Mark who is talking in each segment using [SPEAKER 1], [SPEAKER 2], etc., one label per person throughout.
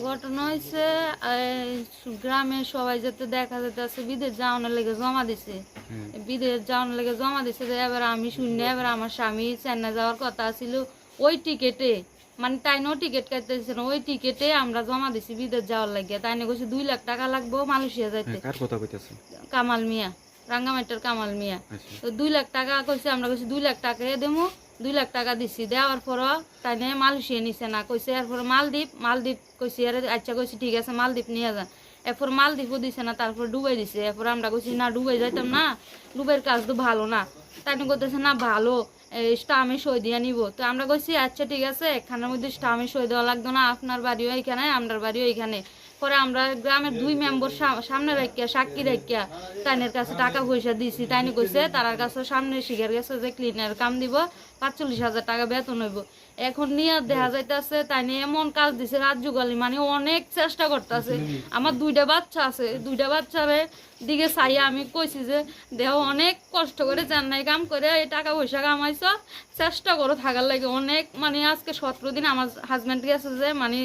[SPEAKER 1] ঘটনা হয়েছে গ্রামে সবাই যাতে দেখা যেতেছে বিদেশ যাওয়ানোর লেগে জমা দিছে। বিদেশ যাওয়ানোর লেগে জমা দিছে যে এবার আমি শুনি এবার আমার স্বামী চেন্নাই যাওয়ার কথা ছিল ওই টিকেটে, মানে তাই নো টিকিট কাটতেছে না, ওই টিকেটে আমরা জমা দিছি বিদেশ যাওয়ার লাগে। তাই না কইছে 2 লাখ টাকা লাগবো মালয়েশিয়া যাইতে।
[SPEAKER 2] কার কথা কইতাছে?
[SPEAKER 1] কামাল মিয়া, রাঙ্গামাটির কামাল মিয়া। তো 2 লাখ টাকা কইছে, আমরা কইছি 2 লাখ টাকা দেবো। 2 লাখ টাকা দিছি, দেওয়ার পর তাই নিয়ে মালয়েশিয়া নিছে না, কইছে এরপর মালদ্বীপ কইছি। আচ্ছা কইছি ঠিক আছে মালদ্বীপ নিয়ে যান। এরপর মালদ্বীপও দিছে না, তারপর ডুবাই দিছে। এরপর আমরা কইছি না ডুবাই যাইতাম না, ডুবাইয়ের কাজ তো ভালো না। তাই নিয়ে করতেছে না ভালো, স্টামে সই দিয়ে নিব। তো আমরা কইছি আচ্ছা ঠিক আছে, এখানের মধ্যে স্টামে সই দেওয়া লাগতো না, আপনার বাড়িও এইখানে আপনার বাড়িও এইখানে। পরে আমরা গ্রামের 2 মেম্বার সামনে রাখিয়া সাক্ষী রাখিয়া তাইনের কাছে টাকা পয়সা দিছি। তাইনি কইছে তার কাছে সামনে শিখার গেছে যে ক্লিনার কাম দিব, 45,000 টাকা বেতন হইব। এখন নিয়ে দেখা যাইতেছে তাই নিয়ে এমন কাজ দিছে রাত যুগালি, মানে অনেক চেষ্টা করতেছে। আমার 2টা বাচ্চা আছে, 2টা বাচ্চারে দিকে চাইয়া আমি কইছি যে দেহ অনেক কষ্ট করে চেন্নাই কাম করে এই টাকা পয়সা কামাইছ, চেষ্টা করো থাকার লাগে অনেক। মানে আজকে 17 দিন আমার হাজব্যান্ড গেছে যে, মানে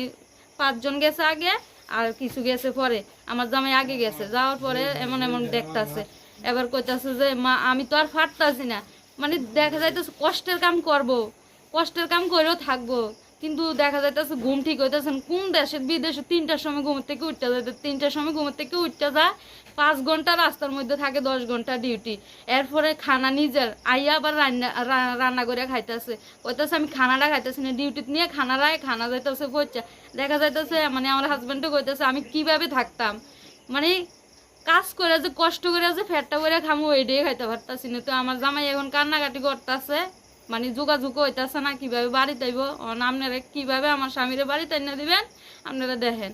[SPEAKER 1] 5 জন গেছে আগে আর কিছু গেছে পরে। আমার জামাই আগে গেছে, যাওয়ার পরে এমন এমন দেখতাছে। এবার কইতাছে যে মা আমি তো আর ফাটতাছি না, মানে দেখা যাইতেছে কষ্টের কাম করব, কষ্টের কাম করেও থাকবো, কিন্তু দেখা যাইতেছে ঘুম ঠিক হইতেছেন। কোন দেশের বিদেশে 3টার সময় ঘুমের থেকে উঠতে যাইতে, 3টার সময় ঘুমের থেকে উঠতে যায়, 5 ঘন্টা রাস্তার মধ্যে থাকে, 10 ঘন্টা ডিউটি। এরপরে খানা নিজের আইয়া আবার রান্না করে খাইতেছে। কইতেছে আমি খানাটা খাইতেছি না, ডিউটিতে নিয়ে খানা যাইতেছে পচা। দেখা যাইতেছে মানে আমার হাজব্যান্ডও কইতেছে আমি কিভাবে থাকতাম, মানে কাজ করে যে কষ্ট করে যে ফ্যাটটা করে খামো ওইটাই খাইতে পারতাছি না। তো আমার জামাই এখন কান্নাকাটি করতেছে, মানে যোগাযোগ হইতেছে না কিভাবে বাড়িতে আইব। আপনারা কিভাবে আমার স্বামীরে বাড়িতে এনে দিবেন আপনারা দেখেন।